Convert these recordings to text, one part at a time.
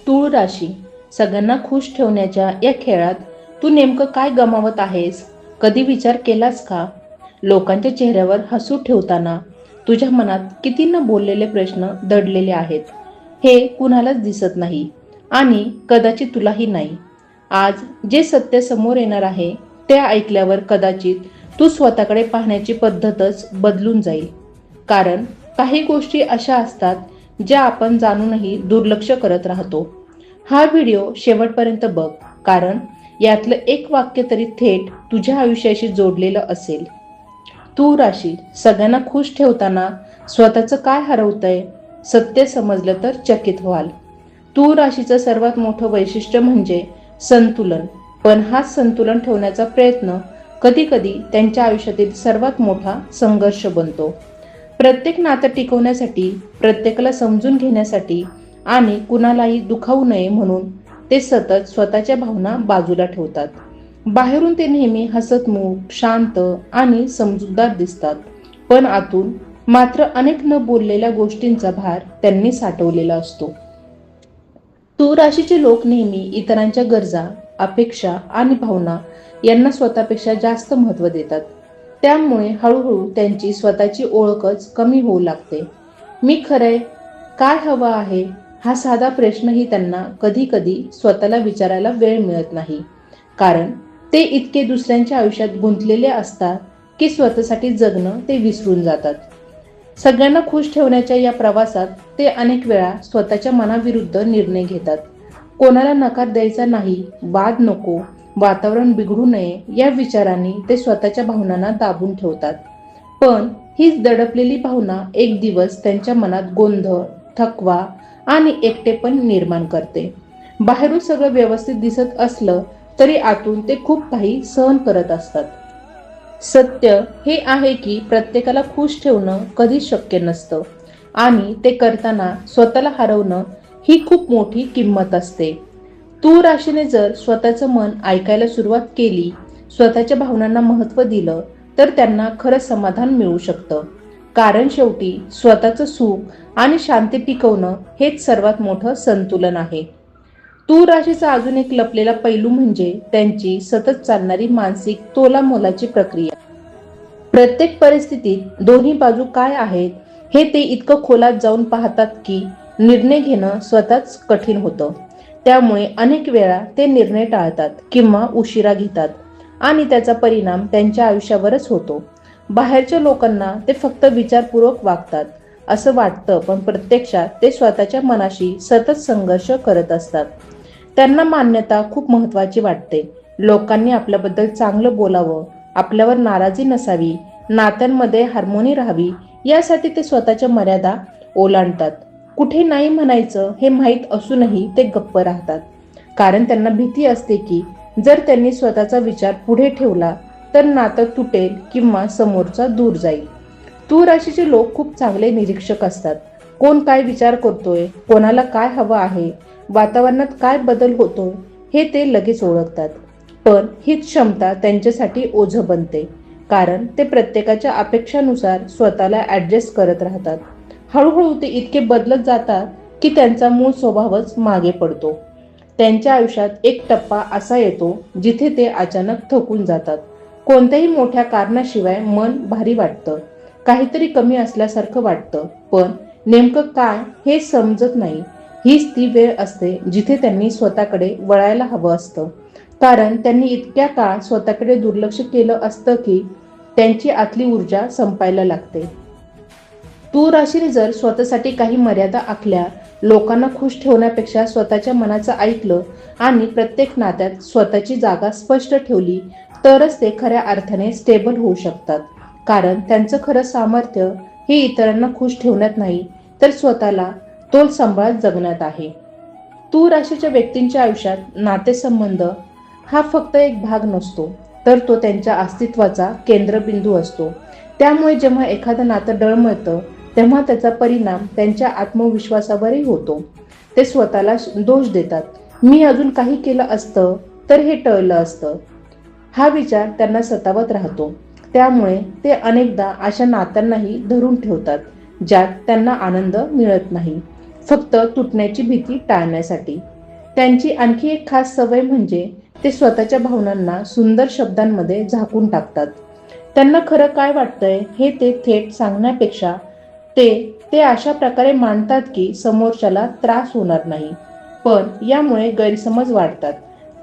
तूळ राशी, सगळ्यांना खुश ठेवण्याच्या या खेळात तू नेमकं काय गमावत आहेस? कधी विचार केलास का? लोकांच्या चेहऱ्यावर हसू ठेवताना तुझ्या मनात किती न बोललेले प्रश्न दडलेले आहेत, हे कुणालाच दिसत नाही आणि कदाचित तुलाही नाही. आज जे सत्य समोर येणार आहे ते ऐकल्यावर कदाचित तू स्वतःकडे पाहण्याची पद्धतच बदलून जाईल. कारण काही गोष्टी अशा असतात ज्या आपण जाणूनही दुर्लक्ष करत राहतो. हा व्हिडिओ शेवटपर्यंत बघ, कारण यातलं एक वाक्य तरी थेट तुझ्या आयुष्याशी जोडलेलं असेल. तूळ राशी, सगळ्यांना खुश ठेवताना स्वतःचं काय हरवतंय? सत्य समजलं तर चकित व्हाल. तूळ राशीचं सर्वात मोठं वैशिष्ट्य म्हणजे संतुलन. पण हा संतुलन ठेवण्याचा प्रयत्न कधी कधी त्यांच्या आयुष्यातील सर्वात मोठा संघर्ष बनतो. प्रत्येक नातं टिकवण्यासाठी, प्रत्येकाला समजून घेण्यासाठी आणि कुणालाही दुखावू नये म्हणून ते सतत स्वतःच्या भावना बाजूला ठेवतात. बाहेरून ते नेहमी हसतमुख, शांत आणि समजूतदार दिसतात, पण आतून मात्र अनेक न बोललेल्या गोष्टींचा भार त्यांनी साठवलेला असतो. तूळ राशीचे लोक नेहमी इतरांच्या गरजा, अपेक्षा आणि भावना यांना स्वतःपेक्षा जास्त महत्त्व देतात. त्यामुळे हळूहळू त्यांची स्वतःची ओळखच कमी होऊ लागते. मी खरंय, काय हवं आहे, हा साधा प्रश्नही त्यांना कधी कधी स्वतःला विचारायला वेळ मिळत नाही. कारण ते इतके दुसऱ्यांच्या आयुष्यात गुंतलेले असतात की स्वतःसाठी जगणं ते विसरून जातात. सगळ्यांना खुश ठेवण्याच्या या प्रवासात ते अनेक वेळा स्वतःच्या मनाविरुद्ध निर्णय घेतात. कोणाला नकार द्यायचा नाही, वाद नको, वातावरण बिघडू नये या विचारांनी ते स्वतःच्या भावनांना दाबून ठेवतात. पण हीच दडपलेली भावना एक दिवस त्यांच्या मनात गोंधळ, थकवा आणि एकटेपण निर्माण करते. बाहेरून सगळं व्यवस्थित दिसत असलं तरी आतून ते खूप काही सहन करत असतात. सत्य हे आहे की प्रत्येकाला खुश ठेवणं कधीच शक्य नसतं आणि ते करताना स्वतःला हरवणं ही खूप मोठी किंमत असते. तूळ राशीने जर स्वतःचं मन ऐकायला सुरुवात केली, स्वतःच्या भावनांना महत्त्व दिलं, तर त्यांना खरं समाधान मिळू शकतं. कारण शेवटी स्वतःचं सुख आणि शांती टिकवणं हेच सर्वात मोठं संतुलन आहे. तूळ राशीचा अजून एक लपलेला पैलू म्हणजे त्यांची सतत चालणारी मानसिक तोलामोलाची प्रक्रिया. प्रत्येक परिस्थितीत दोन्ही बाजू काय आहेत हे ते इतकं खोलात जाऊन पाहतात की निर्णय घेणं स्वतःच कठीण होतं. त्यामुळे अनेक वेळा ते निर्णय टाळतात किंवा उशिरा घेतात आणि त्याचा परिणाम त्यांच्या आयुष्यावरच होतो. बाहेरच्या लोकांना ते फक्त विचारपूर्वक वागतात असं वाटतं, पण प्रत्यक्षात ते स्वतःच्या मनाशी सतत संघर्ष करत असतात. त्यांना मान्यता खूप महत्त्वाची वाटते. लोकांनी आपल्याबद्दल चांगलं बोलावं, आपल्यावर नाराजी नसावी, नात्यांमध्ये हार्मोनी राहावी, यासाठी ते स्वतःच्या मर्यादा ओलांडतात. कुठे नाही म्हणायचं हे माहीत असूनही ते गप्प राहतात. कारण त्यांना भीती असते की जर त्यांनी स्वतःचा विचार पुढे ठेवला तर नातं तुटेल किंवा समोरचा दूर जाईल. तूळ राशीचे लोक खूप चांगले निरीक्षक असतात. कोण काय विचार करतोय, कोणाला काय हवं आहे, वातावरणात काय बदल होतोय हे ते लगेच ओळखतात. पण हीच क्षमता त्यांच्यासाठी ओझं बनते, कारण ते प्रत्येकाच्या अपेक्षानुसार स्वतःला ॲडजस्ट करत राहतात. हळूहळू ते इतके बदलत जातात की त्यांचा मूळ स्वभावच मागे पडतो. त्यांच्या आयुष्यात एक टप्पा असा येतो जिथे ते अचानक थकून जातात. कोणत्याही मोठ्या कारणाशिवाय मन भारी वाटतं, काहीतरी कमी असल्यासारखं वाटतं, पण नेमकं काय हे समजत नाही. हीच ती वेळ असते जिथे त्यांनी स्वतःकडे वळायला हवं असतं. कारण त्यांनी इतक्या काळ स्वतःकडे दुर्लक्ष केलं असतं की त्यांची आतली ऊर्जा संपायला लागते. तूळ राशीने जर स्वतःसाठी काही मर्यादा आखल्या, लोकांना खुश ठेवण्यापेक्षा स्वतःच्या मनाचं ऐकलं आणि प्रत्येक नात्यात स्वतःची जागा स्पष्ट ठेवली, तरच ते खऱ्या अर्थाने स्टेबल होऊ शकतात. कारण त्यांचं खरं सामर्थ्य हे इतरांना खुश ठेवण्यात नाही, तर स्वतःला तोल सांभाळत जगण्यात आहे. तूळ राशीच्या व्यक्तींच्या आयुष्यात नातेसंबंध हा फक्त एक भाग नसतो, तर तो त्यांच्या अस्तित्वाचा केंद्रबिंदू असतो. त्यामुळे जेव्हा एखादं नातं डळमळतं तेव्हा त्याचा परिणाम त्यांच्या आत्मविश्वासावरही होतो. ते स्वतःला दोष देतात, मी अजून काही केलं असतं तर हे टळलं असतं. हा विचार त्यांना सतावत राहतो. त्यामुळे ते अनेकदा अशा नात्यांनाही धरून ठेवतात ज्यात त्यांना आनंद मिळत नाही, फक्त तुटण्याची भीती टाळण्यासाठी. त्यांची आणखी एक खास सवय म्हणजे ते स्वतःच्या भावनांना सुंदर शब्दांमध्ये झाकून टाकतात. त्यांना खरं काय वाटतंय हे ते थेट सांगण्यापेक्षा ते ते अशा प्रकारे मांडतात की समोरच्याला त्रास होणार नाही. पण यामुळे गैरसमज वाढतात,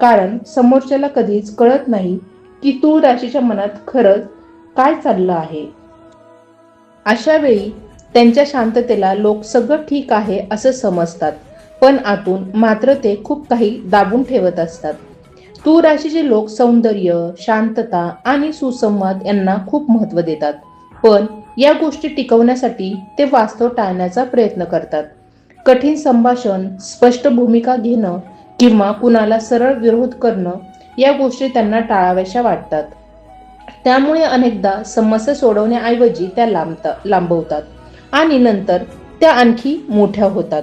कारण समोरच्याला कधीच कळत नाही की तूळ राशीच्या मनात खरंच काय चाललं आहे. अशा वेळी त्यांच्या शांततेला लोक सगळं ठीक आहे असं समजतात, पण आतून मात्र ते खूप काही दाबून ठेवत असतात. तूळ राशीचे लोक सौंदर्य, शांतता आणि सुसंवाद यांना खूप महत्त्व देतात. पण या गोष्टी टिकवण्यासाठी ते वास्तव टाळण्याचा प्रयत्न करतात. कठीण संभाषण, स्पष्ट भूमिका घेणं किंवा कुणाला सरळ विरोध करणं या गोष्टी त्यांना टाळाव्याशा वाटतात. त्यामुळे अनेकदा समस्या सोडवण्याऐवजी त्या लांबवतात आणि नंतर त्या आणखी मोठ्या होतात.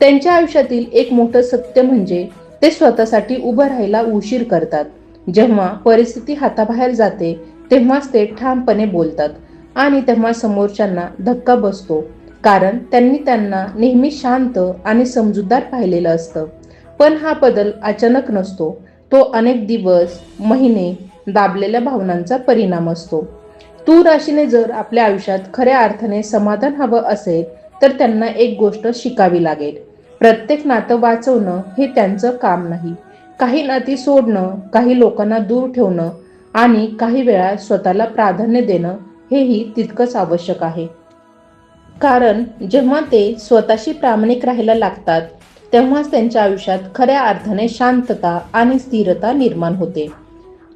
त्यांच्या आयुष्यातील एक मोठं सत्य म्हणजे ते स्वतःसाठी उभं राहायला उशीर करतात. जेव्हा परिस्थिती हाताबाहेर जाते तेव्हाच ते ठामपणे बोलतात आणि तेव्हा समोरच्यांना धक्का बसतो, कारण त्यांना नेहमी शांत आणि समजूतदार पाहिलेलं असतं. पण हा बदल अचानक नसतो, तो अनेक दिवस, महिने दाबलेल्या भावनांचा परिणाम असतो. तूळ राशीने जर आपल्या आयुष्यात खऱ्या अर्थाने समाधान हवं असेल तर त्यांना एक गोष्ट शिकावी लागेल. प्रत्येक नातं वाचवणं हे त्यांचं काम नाही. काही नाती सोडणं, काही लोकांना दूर ठेवणं आणि काही वेळा स्वतःला प्राधान्य देणं हेही तितकंच आवश्यक आहे. कारण जेव्हा ते स्वतःशी प्रामाणिक राहायला लागतात तेव्हाच त्यांच्या आयुष्यात खऱ्या अर्थाने शांतता आणि स्थिरता निर्माण होते.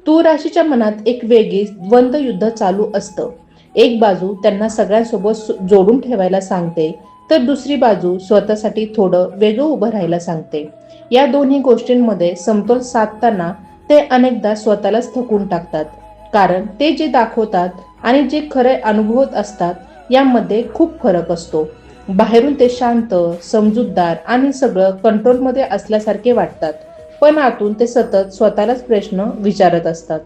तूळ राशीच्या मनात एक वेगळीच द्वंद्व युद्ध चालू असतं. एक बाजू त्यांना सगळ्यांसोबत जोडून ठेवायला सांगते, तर दुसरी बाजू स्वतःसाठी थोडं वेगळं उभं राहायला सांगते. या दोन्ही गोष्टींमध्ये समतोल साधताना ते अनेकदा स्वतःलाच थकून टाकतात, कारण ते जे दाखवतात आणि जे खरे अनुभवत असतात यामध्ये खूप फरक असतो. बाहेरून ते शांत, समजूतदार आणि सगळं कंट्रोलमध्ये असल्यासारखे वाटतात, पण आतून ते सतत स्वतःलाच प्रश्न विचारत असतात.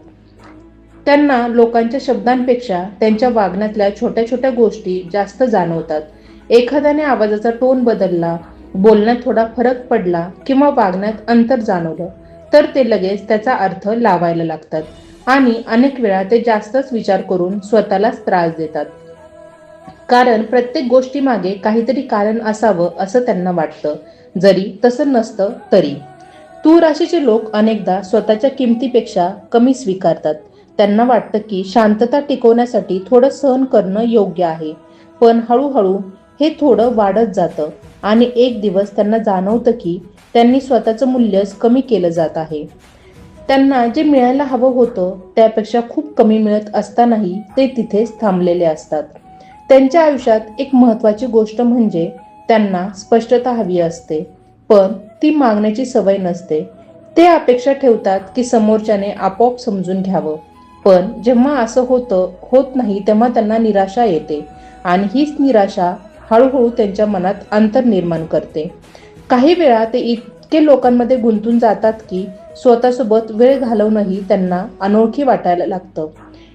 त्यांना लोकांच्या शब्दांपेक्षा त्यांच्या वागण्यातल्या छोट्या छोट्या गोष्टी जास्त जाणवतात. एखाद्याने आवाजाचा टोन बदलला, बोलण्यात थोडा फरक पडला किंवा वागण्यात अंतर जाणवलं तर ते लगेच त्याचा अर्थ लावायला लागतात आणि अनेक वेळा ते जास्तच विचार करून स्वतःलाच त्रास देतात. कारण प्रत्येक गोष्टीमागे काहीतरी कारण असावं असं त्यांना वाटतं, जरी तसं नसतं तरी. तूळ राशीचे लोक अनेकदा स्वतःच्या किमतीपेक्षा कमी स्वीकारतात. त्यांना वाटतं की शांतता टिकवण्यासाठी थोडं सहन करणं योग्य आहे. पण हळूहळू हे थोडं वाढत जातं आणि एक दिवस त्यांना जाणवतं की त्यांनी स्वतःचं मूल्यच कमी केलं जात आहे. त्यांना जे मिळायला हवं होतं त्यापेक्षा खूप कमी मिळत असतानाही ते तिथेच थांबलेले असतात. त्यांच्या आयुष्यात एक महत्त्वाची गोष्ट म्हणजे त्यांना स्पष्टता हवी असते, पण ती मागण्याची सवय नसते. ते अपेक्षा ठेवतात की समोरच्याने आपोआप समजून घ्यावं, पण जेव्हा असं होत नाही तेव्हा त्यांना निराशा येते आणि हीच निराशा हळूहळू त्यांच्या मनात अंतर निर्माण करते. काही वेळा ते इतके लोकांमध्ये गुंतून जातात की स्वतःसोबत वेळ घालवणंही त्यांना अनोळखी वाटायला लागतं.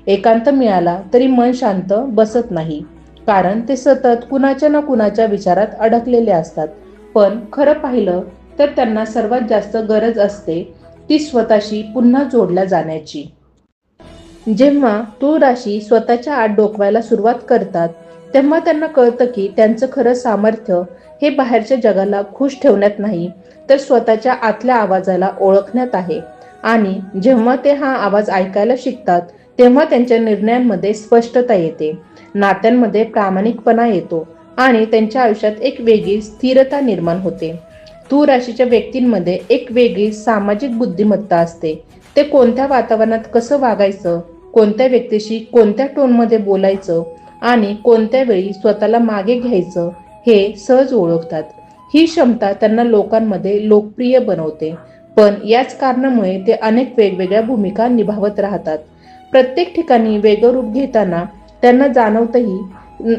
एकांत मिळाला तरी मन शांत बसत नाही, कारण ते सतत कुणाच्या ना कुणाच्या विचारात अडकलेले असतात. पण खरं पाहिलं तर त्यांना सर्वात जास्त गरज असते ती स्वतःशी पुन्हा जोडल्या जाण्याची. जेव्हा तूळ राशी स्वतःच्या आत डोकवायला सुरुवात करतात तेव्हा त्यांना कळतं की त्यांचं खरं सामर्थ्य हे बाहेरच्या जगाला खुश ठेवण्यात नाही, तर स्वतःच्या आतल्या आवाजाला ओळखण्यात आहे. आणि जेव्हा ते हा आवाज ऐकायला शिकतात तेव्हा त्यांच्या निर्णयांमध्ये स्पष्टता येते, नात्यांमध्ये प्रामाणिकपणा येतो आणि त्यांच्या आयुष्यात एक वेगळी स्थिरता निर्माण होते. तूळ राशीच्या व्यक्तींमध्ये एक वेगळी सामाजिक बुद्धिमत्ता असते. ते कोणत्या वातावरणात कसं वागायचं, कोणत्या व्यक्तीशी कोणत्या टोनमध्ये बोलायचं आणि कोणत्या वेळी स्वतःला मागे घ्यायचं हे सहज ओळखतात. ही क्षमता त्यांना लोकांमध्ये लोकप्रिय बनवते. पण याच कारणामुळे ते अनेक वेगवेगळ्या भूमिका निभावत राहतात. प्रत्येक ठिकाणी वेगळं रूप घेताना त्यांना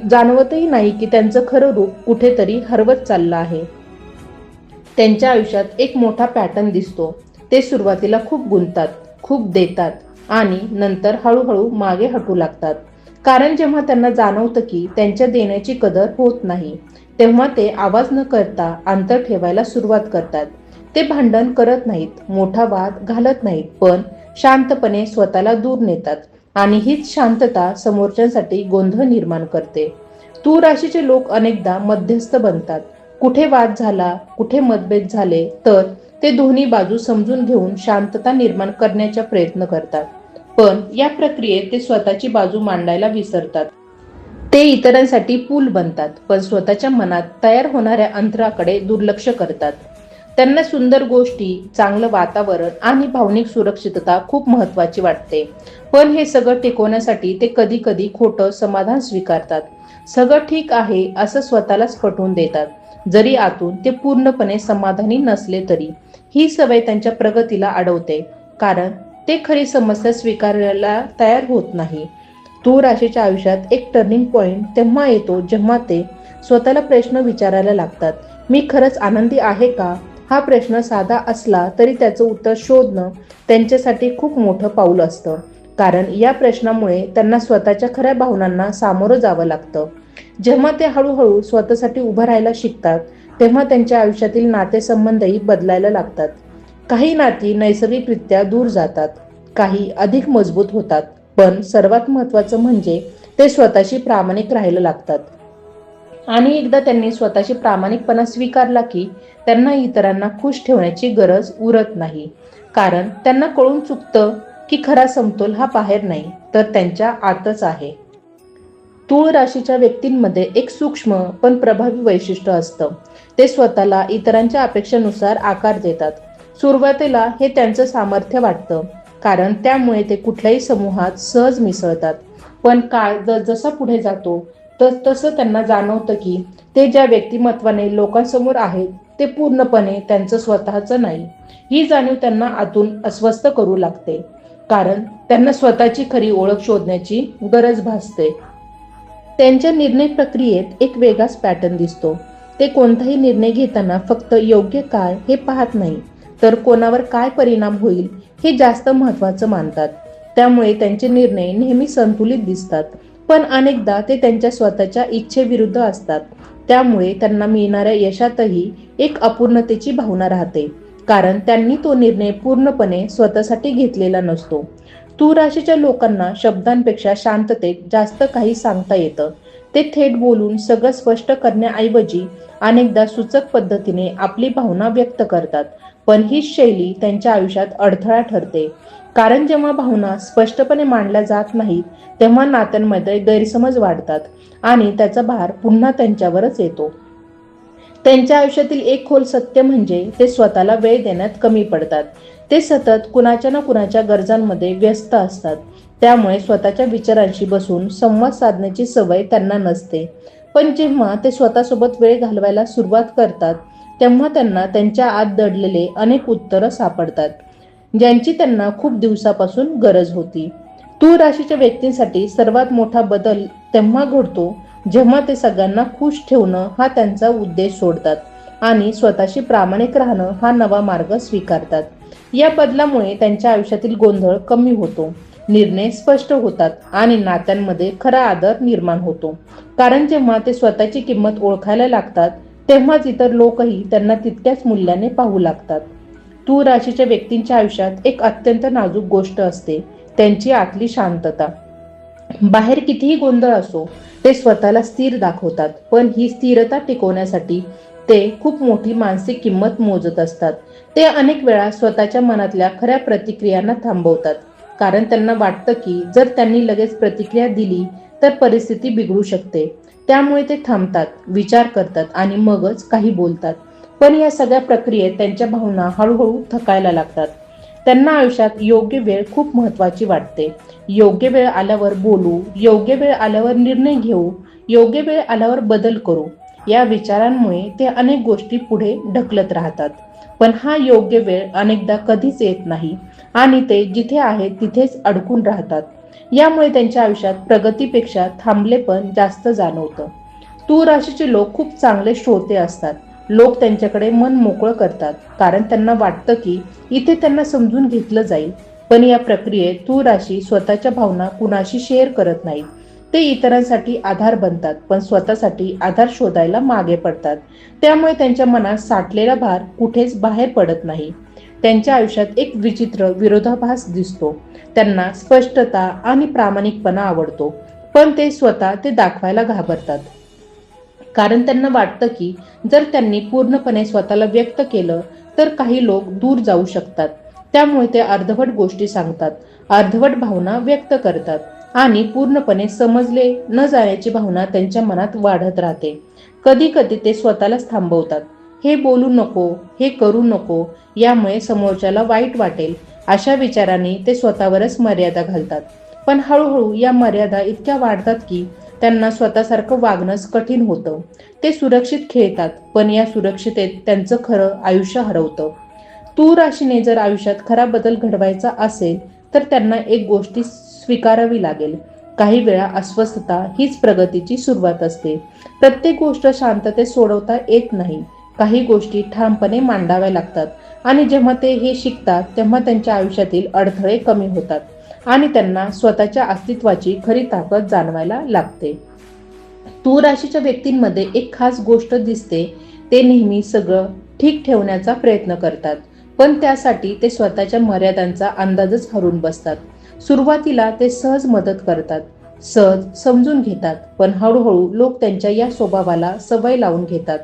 जाणवतही नाही की त्यांचं खरं रूप कुठेतरी हरवत चाललं आहे. त्यांच्या आयुष्यात एक मोठा पॅटर्न दिसतो. ते सुरुवातीला खूप गुंततात, खूप देतात आणि नंतर हळूहळू मागे हटू लागतात. कारण जेव्हा त्यांना जाणवतं की त्यांच्या देण्याची कदर होत नाही तेव्हा ते आवाज न करता अंतर ठेवायला सुरुवात करतात. ते भांडण करत नाहीत, मोठा वाद घालत नाहीत, पण शांतपणे स्वतःला दूर नेतात आणि हीच शांतता समोरच्यांसाठी गोंधळ निर्माण करते. तूळ राशीचे लोक अनेकदा मध्यस्थ बनतात. कुठे वाद झाला, कुठे मतभेद झाले तर ते दोन्ही बाजू समजून घेऊन शांतता निर्माण करण्याचा प्रयत्न करतात. पण या प्रक्रियेत ते स्वतःची बाजू मांडायला विसरतात. ते इतरांसाठी पूल बनतात, पण स्वतःच्या मनात तयार होणाऱ्या अंतराकडे दुर्लक्ष करतात. त्यांना सुंदर गोष्टी, चांगलं वातावरण आणि भावनिक सुरक्षितता खूप महत्त्वाची वाटते. पण हे सगळं टिकवण्यासाठी ते कधी कधी खोटं समाधान स्वीकारतात. सगळं ठीक आहे असं स्वतःलाच पटवून देतात, जरी आतून ते पूर्णपणे समाधानी नसले तरी. ही सवय त्यांच्या प्रगतीला अडवते, कारण ते खरी समस्या स्वीकारायला तयार होत नाही. तूळ राशीच्या आयुष्यात एक टर्निंग पॉइंट तेव्हा येतो जेव्हा ते स्वतःला प्रश्न विचारायला लागतात, मी खरंच आनंदी आहे का? हा प्रश्न साधा असला तरी त्याचं उत्तर शोधणं त्यांच्यासाठी खूप मोठं पाऊल असतं, कारण या प्रश्नामुळे त्यांना स्वतःच्या खऱ्या भावनांना सामोरं जावं लागतं. जेव्हा ते हळूहळू स्वतःसाठी उभं राहायला शिकतात, तेव्हा त्यांच्या आयुष्यातील नातेसंबंधही बदलायला लागतात. काही नाती नैसर्गिकरित्या दूर जातात, काही अधिक मजबूत होतात, पण सर्वात महत्त्वाचं म्हणजे ते स्वतःशी प्रामाणिक राहायला लागतात. आणि एकदा त्यांनी स्वतःशी प्रामाणिकपणा स्वीकारला की त्यांना इतरांना खुश ठेवण्याची गरज उरत नाही, कारण त्यांना कळून चुकतं की खरा समतोल हा बाहेर नाही तर त्यांच्या आतच आहे. तूळ राशीच्या व्यक्तींमध्ये एक सूक्ष्म पण प्रभावी वैशिष्ट्य असतं. ते स्वतःला इतरांच्या अपेक्षेनुसार आकार देतात. सुरुवातीला हे त्यांचं सामर्थ्य वाटतं, कारण त्यामुळे ते कुठल्याही समूहात सहज मिसळतात. पण काळ जसा पुढे जातो तसं त्यांना जाणवतं की ते ज्या व्यक्तिमत्वाने लोकांसमोर आहेत ते पूर्णपणे त्यांचं स्वतःचं नाही. ही जाणीव त्यांना आतून अस्वस्थ करू लागते, कारण त्यांना स्वतःची खरी ओळख शोधण्याची गरज भासते. त्यांच्या निर्णय प्रक्रियेत एक वेगळाच पॅटर्न दिसतो. ते कोणताही निर्णय घेताना फक्त योग्य काय हे पाहत नाही, तर कोणावर काय परिणाम होईल हे जास्त महत्त्वाचं मानतात. त्यामुळे त्यांचे निर्णय नेहमी संतुलित दिसतात, पण अनेकदा ते त्यांच्या स्वतःच्या इच्छेविरुद्ध असतात. त्यामुळे त्यांना मिळणाऱ्या यशातही एक अपूर्णतेची भावना राहते, कारण त्यांनी तो निर्णय पूर्णपणे स्वतःसाठी घेतलेला नसतो. तूळ राशीच्या लोकांना शब्दांपेक्षा शांततेत जास्त काही सांगता येतं. ते थेट बोलून सगळं स्पष्ट करण्याऐवजी अनेकदा सूचक पद्धतीने आपली भावना व्यक्त करतात. पण ही शैली त्यांच्या आयुष्यात अडथळा ठरते, कारण जेव्हा भावना स्पष्टपणे मांडल्या जात नाहीत तेव्हा नात्यांमध्ये गैरसमज वाढतात आणि त्याचा भार पुन्हा त्यांच्यावरच येतो. त्यांच्या आयुष्यातील एक खोल सत्य म्हणजे ते स्वतःला वेळ देण्यात कमी पडतात. ते सतत कुणाच्या ना कुणाच्या गरजांमध्ये व्यस्त असतात. त्यामुळे स्वतःच्या विचारांशी बसून संवाद साधण्याची सवय त्यांना नसते. पण जेव्हा ते स्वतःसोबत वेळ घालवायला सुरुवात करतात तेव्हा त्यांना त्यांच्या आत दडलेले अनेक उत्तरं सापडतात, ज्यांची त्यांना खूप दिवसापासून गरज होती. तूळ राशीच्या व्यक्तींसाठी सर्वात मोठा बदल तेव्हा घडतो जेव्हा ते सगळ्यांना खुश ठेवणं हा त्यांचा उद्देश सोडतात आणि स्वतःशी प्रामाणिक राहणं हा नवा मार्ग स्वीकारतात. या बदलामुळे त्यांच्या आयुष्यातील गोंधळ कमी होतो, निर्णय स्पष्ट होतात आणि नात्यांमध्ये खरा आदर निर्माण होतो. कारण जेव्हा ते स्वतःची किंमत ओळखायला लागतात तेव्हाच इतर लोकही त्यांना तितक्याच मूल्याने पाहू लागतात. तूळ राशीच्या व्यक्तींच्या आयुष्यात एक अत्यंत नाजूक गोष्ट असते, त्यांची आतली शांतता. बाहेर कितीही गोंधळ असो ते स्वतःला स्थिर दाखवतात, पण ही स्थिरता टिकवण्यासाठी ते खूप मोठी मानसिक किंमत मोजत असतात. ते अनेक वेळा स्वतःच्या मनातल्या खऱ्या प्रतिक्रियांना थांबवतात, कारण त्यांना वाटतं की जर त्यांनी लगेच प्रतिक्रिया दिली तर परिस्थिती बिघडू शकते. त्यामुळे ते थांबतात, विचार करतात आणि मगच काही बोलतात. पण या सगळ्या प्रक्रियेत त्यांच्या भावना हळूहळू थकायला लागतात. त्यांना आयुष्यात योग्य वेळ खूप महत्त्वाची वाटते. योग्य वेळ आल्यावर बोलू, योग्य वेळ आल्यावर निर्णय घेऊ, योग्य वेळ आल्यावर बदल करू, या विचारांमुळे ते अनेक गोष्टी पुढे ढकलत राहतात. पण हा योग्य वेळ अनेकदा कधीच येत नाही आणि ते जिथे आहेत तिथेच अडकून राहतात. यामुळे त्यांच्या आयुष्यात प्रगतीपेक्षा थांबलेपण जास्त जाणवतं. तूळ राशीचे लोक खूप चांगले श्रोते असतात. लोक त्यांच्याकडे मन मोकळं करतात, कारण त्यांना वाटतं की इथे त्यांना समजून घेतलं जाईल. पण या प्रक्रियेत तूळ राशी स्वतःच्या भावना कुणाशी शेअर करत नाहीत. ते इतरांसाठी आधार बनतात, पण स्वतःसाठी आधार शोधायला मागे पडतात. त्यामुळे त्यांच्या मनात साठलेला भार कुठेच बाहेर पडत नाही. त्यांच्या आयुष्यात एक विचित्र विरोधाभास दिसतो. त्यांना स्पष्टता आणि प्रामाणिकपणा आवडतो, पण ते स्वतः ते दाखवायला घाबरतात. कारण त्यांना वाटतं की जर त्यांनी पूर्णपणे स्वतःला व्यक्त केलं तर काही लोक दूर जाऊ शकतात. त्यामुळे ते अर्धवट गोष्टी सांगतात, अर्धवट भावना व्यक्त करतात आणि पूर्णपणे समजले न जाण्याची भावना त्यांच्या मनात वाढत राहते. कधी कधी ते स्वतःलाच थांबवतात. हे बोलू नको, हे करू नको, यामुळे समोरच्याला वाईट वाटेल, अशा विचारांनी ते स्वतःवरच मर्यादा घालतात. पण हळूहळू या मर्यादा इतक्या वाढतात की त्यांना स्वतःसारखं वागणंच कठीण होतं. ते सुरक्षित खेळतात, पण या सुरक्षितेत त्यांचं खरं आयुष्य हरवतं. तूळ राशीने जर आयुष्यात खरा बदल घडवायचा असेल तर त्यांना एक गोष्टी स्वीकारावी लागेल. काही वेळा अस्वस्थता हीच प्रगतीची सुरुवात असते. प्रत्येक गोष्ट शांततेत सोडवता येत नाही. काही गोष्टी ठामपणे मांडाव्या लागतात आणि जेव्हा ते हे शिकतात तेव्हा त्यांच्या आयुष्यातील अडथळे कमी होतात आणि त्यांना स्वतःच्या अस्तित्वाची खरी ताकद जाणवायला लागते. तूळ राशीच्या व्यक्तींमध्ये एक खास गोष्ट दिसते. ते नेहमी सगळं ठीक ठेवण्याचा प्रयत्न करतात, पण त्यासाठी ते स्वतःच्या मर्यादांचा अंदाजच हरवून बसतात. सुरुवातीला ते सहज मदत करतात, सहज समजून घेतात, पण हळूहळू लोक त्यांच्या या स्वभावाला सवय लावून घेतात.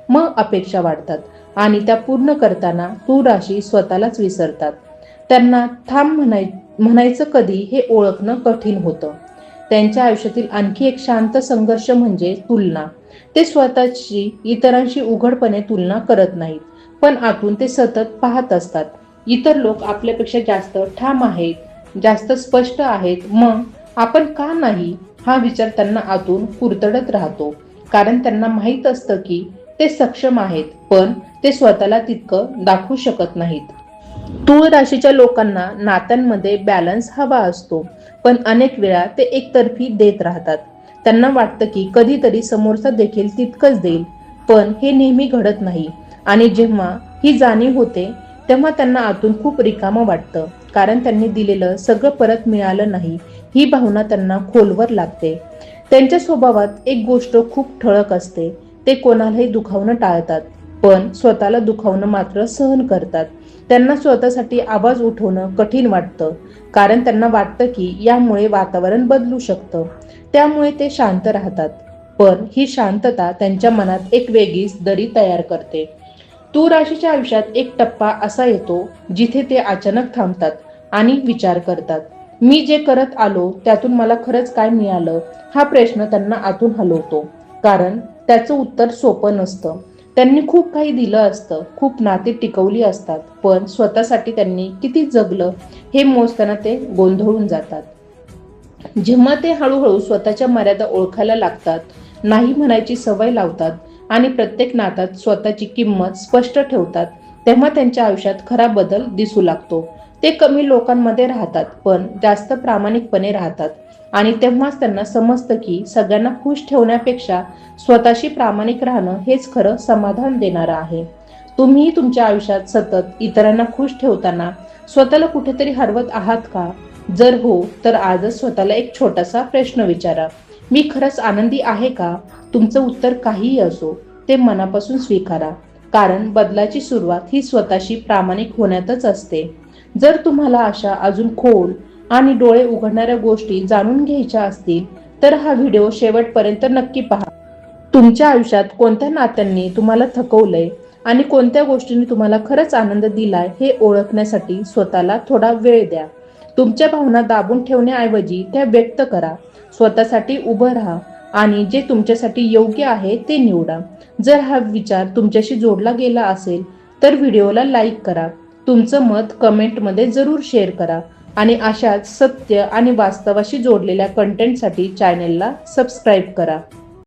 मग अपेक्षा वाढतात आणि त्या पूर्ण करताना तूळ राशी स्वतःलाच विसरतात. त्यांना थांब म्हणायचं कधी हे ओळखणं कठीण होतं. त्यांच्या आयुष्यातील आणखी एक शांत संघर्ष म्हणजे तुलना. ते स्वतःची इतरांशी उघडपणे तुलना करत नाहीत, पण आतून ते सतत पाहत असतात. इतर लोक आपल्यापेक्षा जास्त ठाम आहेत, जास्त स्पष्ट आहेत, मग आपण का नाही, हा विचार त्यांना आतून कुरतडत राहतो. कारण त्यांना माहीत असतं की ते सक्षम आहेत, पण ते स्वतःला तितकं दाखवू शकत नाहीत. तूळ राशीच्या लोकांना नात्यांमध्ये बॅलन्स हवा असतो, पण अनेक वेळा ते एकतर्फी देत राहतात. त्यांना वाटतं की कधीतरी समोरचा देखील तितकंच देईल, पण हे नेहमी घडत नाही. आणि जेव्हा ही जाणीव होते तेव्हा त्यांना आतून खूप रिकामं वाटतं, कारण त्यांनी दिलेलं सगळं परत मिळालं नाही, ही भावना त्यांना खोलवर लागते. त्यांच्या स्वभावात एक गोष्ट खूप ठळक असते. ते कोणालाही दुखावणं टाळतात, पण स्वतःला दुखावणं मात्र सहन करतात. त्यांना स्वतःसाठी आवाज उठवणं कठीण वाटतं, कारण त्यांना वाटतं की यामुळे वातावरण बदलू शकतं. त्यामुळे ते शांत राहतात, पण ही शांतता त्यांच्या मनात एक वेगळीच दरी तयार करते. तूळ राशीच्या आयुष्यात एक टप्पा असा येतो जिथे ते अचानक थांबतात आणि विचार करतात. मी जे करत आलो त्यातून मला खरंच काय मिळालं, हा प्रश्न त्यांना आतून हलवतो. कारण त्याचं उत्तर सोपं नसतं. त्यांनी खूप काही दिलं असतं, खूप नाती टिकवली असतात, पण स्वतःसाठी त्यांनी किती जगलं हे मोजताना ते गोंधळून जातात. जेव्हा ते हळूहळू स्वतःच्या मर्यादा ओळखायला लागतात, नाही म्हणायची सवय लावतात आणि प्रत्येक नात्यात स्वतःची किंमत स्पष्ट ठेवतात, तेव्हा त्यांच्या आयुष्यात खरा बदल दिसू लागतो. ते कमी लोकांमध्ये राहतात, पण जास्त प्रामाणिकपणे राहतात आणि तेव्हाच त्यांना समजतं की सगळ्यांना खुश ठेवण्यापेक्षा स्वतःशी प्रामाणिक राहणं हेच खरं समाधान देणारं आहे. तुम्ही तुमच्या आयुष्यात सतत इतरांना खुश ठेवताना स्वतःला कुठेतरी हरवत आहात का? जर हो, तर आजच स्वतःला एक छोटासा प्रश्न विचारा. मी खरंच आनंदी आहे का? तुमचं उत्तर काहीही असो, ते मनापासून स्वीकारा. कारण बदलाची सुरुवात ही स्वतःशी प्रामाणिक होण्यातच असते. जर तुम्हाला अशा अजून खोल आणि डोळे उघडणाऱ्या गोष्टी जाणून घ्यायच्या असतील तर हा व्हिडिओ शेवटपर्यंत नक्की पहा. तुमच्या आयुष्यात कोणत्या नात्यांनी तुम्हाला थकवलंय आणि कोणत्या गोष्टींनी तुम्हाला खरंच आनंद दिलाय हे ओळखण्यासाठी स्वतःला थोडा वेळ द्या. तुमच्या भावना दाबून ठेवण्याऐवजी त्या व्यक्त करा. स्वतःसाठी उभं राहा आणि जे तुमच्यासाठी योग्य आहे ते निवडा. जर हा विचार तुमच्याशी जोडला गेला असेल तर व्हिडिओला लाईक करा. तुमचं मत कमेंटमध्ये जरूर शेअर करा आणि अशाच सत्य आणि वास्तवाशी जोडलेल्या कंटेंटसाठी चॅनेलला सबस्क्राईब करा.